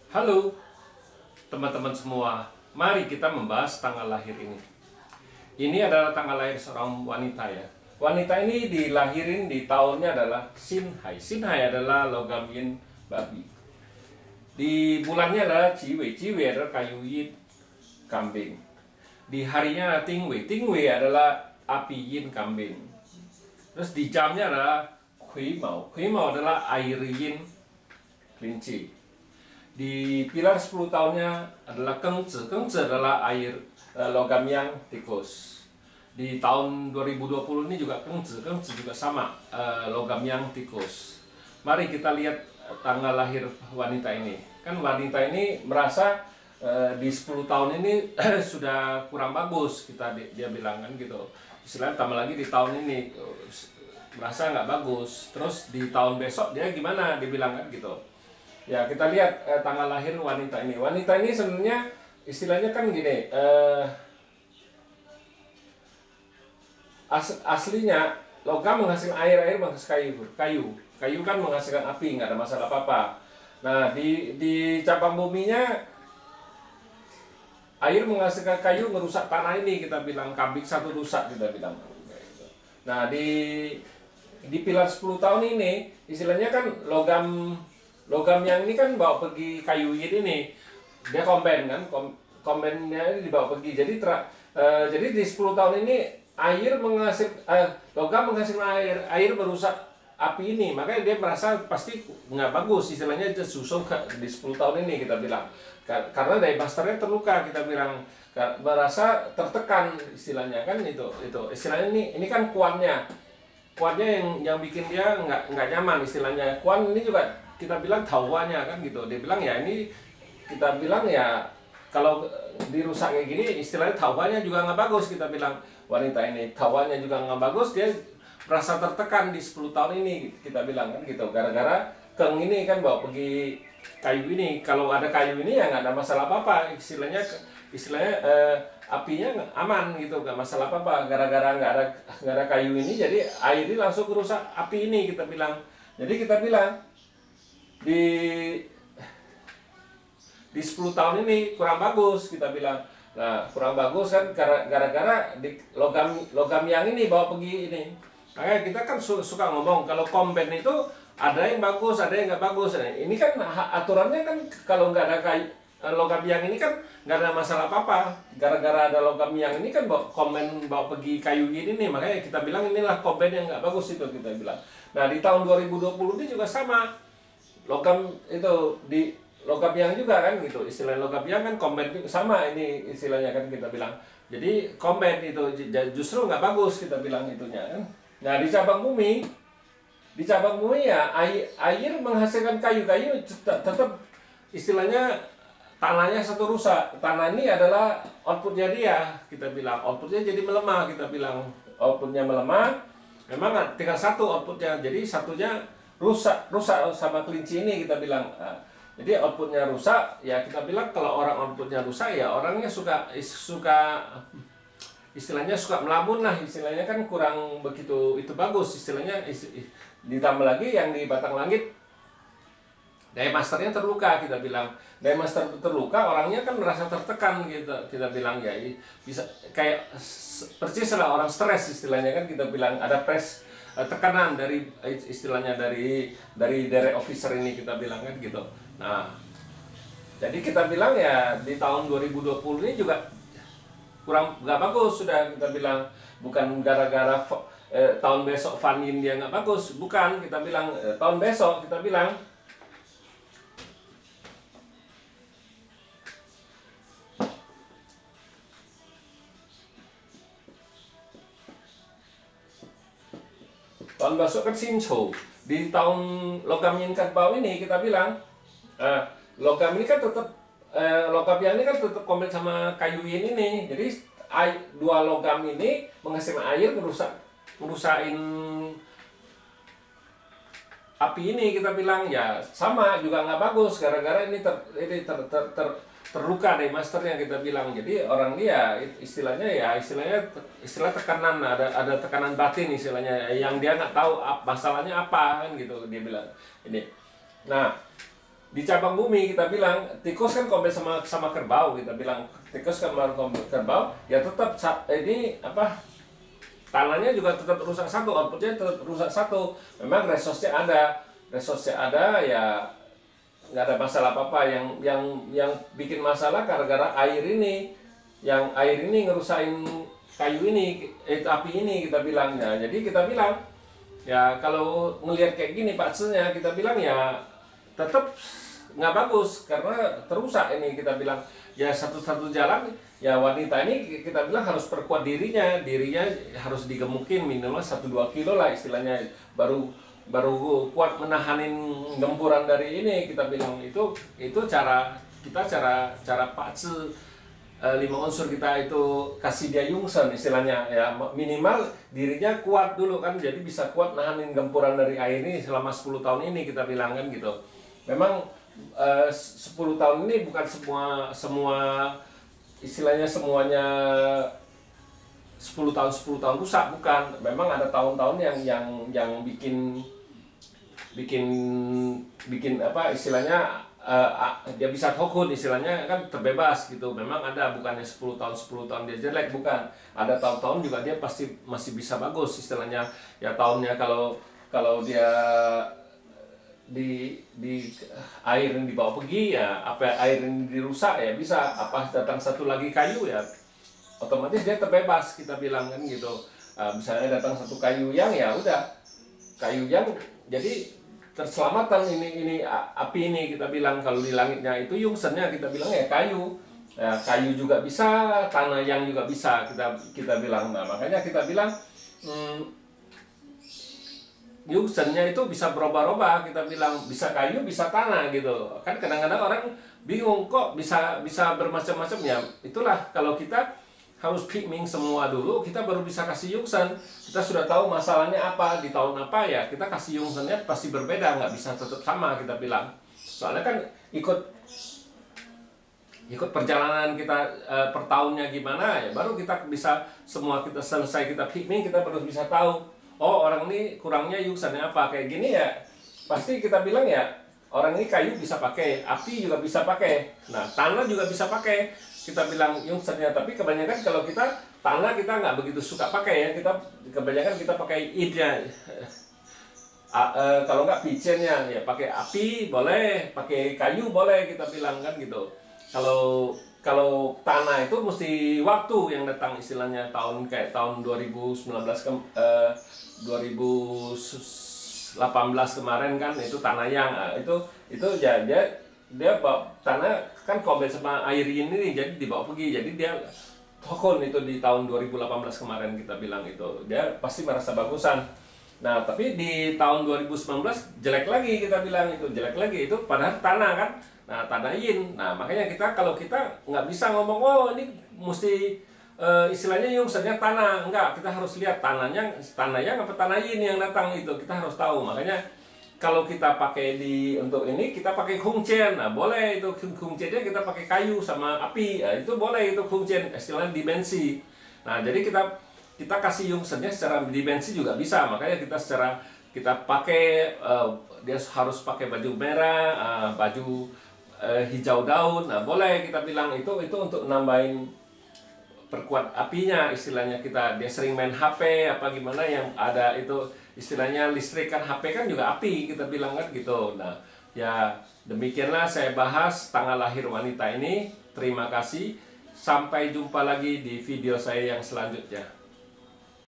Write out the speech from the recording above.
Halo teman-teman semua, mari kita membahas tanggal lahir ini. Ini adalah tanggal lahir seorang wanita ya. Wanita ini dilahirin di tahunnya adalah Sinhai. Sinhai adalah logam yin babi. Di bulannya adalah Ciwe. Ciwe adalah kayu yin kambing. Di harinya Tingwe. Tingwe adalah api yin kambing. Terus di jamnya adalah Kui Mau. Kui Mau adalah air yin kelinci. Di pilar 10 tahunnya adalah Kengzi. Kengzi adalah air logam yang tikus. Di tahun 2020 ini juga Kengzi. Kengzi juga sama logam yang tikus. Mari kita lihat tanggal lahir wanita ini. Kan wanita ini merasa di 10 tahun ini sudah kurang bagus, dia bilang kan gitu. Istilahnya tambah lagi di tahun ini merasa nggak bagus. Terus di tahun besok dia gimana, dia bilang kan gitu. Ya, kita lihat tanggal lahir wanita ini. Wanita ini sebenarnya istilahnya kan gini, aslinya logam menghasilkan air, air menghasilkan kayu kan menghasilkan api, nggak ada masalah apa-apa. Nah, di cabang buminya air menghasilkan kayu, merusak tanah ini, kita bilang kambing satu rusak, kita bilang. Nah, di pilar 10 tahun ini istilahnya kan logam yang ini kan bawa pergi kayu ini, dia komben kan, kombennya ini dibawa pergi. Jadi jadi di 10 tahun ini logam menghasilkan air merusak api ini, makanya dia merasa pasti nggak bagus, istilahnya dia susung di 10 tahun ini, kita bilang. Karena dari masternya terluka, kita bilang, merasa tertekan, istilahnya kan itu istilahnya ini kan kuannya yang bikin dia nggak nyaman, istilahnya. Kuan ini juga kita bilang tawanya kan gitu. Dia bilang ya ini, kita bilang ya kalau dirusak kayak gini, istilahnya tawanya juga nggak bagus, kita bilang. Wanita ini tawanya juga nggak bagus, dia merasa tertekan di 10 tahun ini, kita bilang kan gitu. Gara-gara Keng ini kan bawa pergi kayu ini. Kalau ada kayu ini ya nggak ada masalah apa-apa, istilahnya apinya aman gitu, nggak masalah apa-apa. Gara-gara nggak ada kayu ini, jadi air ini langsung merusak api ini, kita bilang. Jadi kita bilang di 10 tahun ini kurang bagus, kita bilang. Nah, kurang bagus kan gara-gara di logam yang ini bawa pergi ini. Makanya kita kan suka ngomong kalau komben itu ada yang bagus, ada yang nggak bagus. Nah, ini kan aturannya kan kalau nggak ada logam yang ini kan nggak ada masalah apa-apa. Gara-gara ada logam yang ini kan komben bawa pergi kayu gini nih, makanya kita bilang inilah komben yang nggak bagus, itu kita bilang. Nah, di tahun 2020 ini juga sama. Logam itu di logam yang juga kan gitu, istilah logam yang kan komben sama ini istilahnya kan, kita bilang. Jadi komben itu justru nggak bagus, kita bilang itunya kan. Nah, di cabang bumi ya air menghasilkan kayu-kayu tetap istilahnya tanahnya satu rusak. Tanah ini adalah outputnya dia, kita bilang. Outputnya jadi melemah, kita bilang. Outputnya melemah, memang tinggal satu outputnya, jadi satunya rusak sama kelinci ini, kita bilang. Jadi outputnya rusak, ya kita bilang kalau orang outputnya rusak ya orangnya suka istilahnya suka melamun lah, istilahnya kan kurang begitu itu bagus, istilahnya. Ditambah lagi yang di batang langit Daya masternya terluka, kita bilang. Daya master terluka, orangnya kan merasa tertekan gitu, kita bilang ya. Bisa kayak persis lah orang stres, istilahnya kan, kita bilang. Ada tekanan dari istilahnya dari direct officer ini, kita bilang kan gitu. Nah, jadi kita bilang ya di tahun 2020 ini juga kurang nggak bagus, sudah kita bilang. Bukan gara-gara tahun besok Vanin dia nggak bagus, bukan, kita bilang. Tahun besok kita bilang tahun besok kan Sincho. Di tahun logam yin bau ini kita bilang logam ini kan tetap logam yang ini kan tetap komplit sama kayu yin ini. Jadi dua logam ini menghasilkan air, merusakin api ini, kita bilang ya sama juga nggak bagus, gara-gara ini terluka dari masternya, kita bilang. Jadi orang dia istilah tekanan, ada tekanan batin, istilahnya, yang dia nggak tahu masalahnya apa kan gitu, dia bilang ini. Nah, di cabang bumi kita bilang tikus kan kompet sama sama kerbau, kita bilang tikus kan kompet kerbau, ya tetap ini apa, tanahnya juga tetap rusak satu, outputnya tetap rusak satu. Memang resource-nya ada ya, nggak ada masalah apa-apa. Yang bikin masalah gara-gara air ini, yang air ini ngerusain kayu ini, api ini kita bilangnya. Jadi kita bilang ya kalau ngelihat kayak gini paksanya kita bilang ya tetap nggak bagus karena terusak ini. Kita bilang ya satu-satu jalan ya, wanita ini kita bilang harus perkuat dirinya harus digemukin minimal 1-2 kilo lah istilahnya, baru kuat menahanin gempuran dari ini. Kita bilang itu cara kita cara paksa 5 unsur kita itu kasih dia yungsen istilahnya ya, minimal dirinya kuat dulu kan, jadi bisa kuat nahanin gempuran dari air ini selama 10 tahun ini kita bilang kan gitu. Memang 10 tahun ini bukan semua istilahnya semuanya 10 tahun rusak, bukan. Memang ada tahun-tahun yang bikin apa istilahnya, dia bisa tokun istilahnya kan, terbebas gitu. Memang ada, bukannya 10 tahun dia jelek, bukan. Ada tahun-tahun juga dia pasti masih bisa bagus istilahnya ya. Tahunnya kalau dia di air yang dibawa pergi ya, apa air yang dirusak ya bisa apa datang satu lagi kayu ya, otomatis dia terbebas kita bilang kan gitu. Misalnya datang satu kayu yang ya udah, kayu yang jadi terselamatan ini api ini kita bilang. Kalau di langitnya itu yungsennya kita bilang ya kayu. Ya, kayu juga bisa, tanah yang juga bisa kita bilang. Nah, makanya kita bilang yungsennya itu bisa berubah-ubah, kita bilang bisa kayu bisa tanah gitu kan. Kadang-kadang orang bingung kok bisa bermacam-macam ya. Itulah kalau kita harus picking semua dulu, kita baru bisa kasih yungsen. Kita sudah tahu masalahnya apa di tahun apa ya, kita kasih yungsennya pasti berbeda, nggak bisa tetap sama kita bilang. Soalnya kan ikut perjalanan kita per tahunnya gimana ya, baru kita bisa semua kita selesai kita picking, kita baru bisa tahu oh orang ini kurangnya yungsennya apa kayak gini ya. Pasti kita bilang ya orang ini kayu bisa pakai, api juga bisa pakai, nah tanah juga bisa pakai kita bilang yungsennya. Tapi kebanyakan kalau kita tanah kita nggak begitu suka pakai ya, kita kebanyakan kita pakai idnya. Kalau nggak picennya ya pakai api boleh, pakai kayu boleh kita bilang kan gitu. Kalau tanah itu mesti waktu yang datang istilahnya, kayak tahun 2018 kemarin kan, itu tanah yang itu ya dia bawa tanah kan kompet sama air ini nih, jadi dibawa pergi, jadi dia tokon itu di tahun 2018 kemarin kita bilang itu dia pasti merasa bagusan. Nah tapi di tahun 2019 jelek lagi kita bilang, itu jelek lagi, itu padahal tanah kan. Nah tanah yin. Nah makanya kalau kita nggak bisa ngomong oh ini mesti istilahnya yungsennya tanah, enggak, kita harus lihat tanahnya apa tanah yin yang datang, itu kita harus tahu. Makanya kalau kita pakai untuk ini kita pakai kungcen, nah boleh itu kungcennya kita pakai kayu sama api, nah, itu boleh itu kungcen istilahnya dimensi. Nah jadi kita kasih yungsennya secara dimensi juga bisa. Makanya kita pakai dia harus pakai baju merah, baju hijau daun, nah boleh kita bilang itu untuk nambahin perkuat apinya istilahnya. Dia sering main HP apa gimana yang ada itu istilahnya listrik kan, HP kan juga api kita bilang kan gitu. Nah ya demikianlah saya bahas tanggal lahir wanita ini. Terima kasih, sampai jumpa lagi di video saya yang selanjutnya.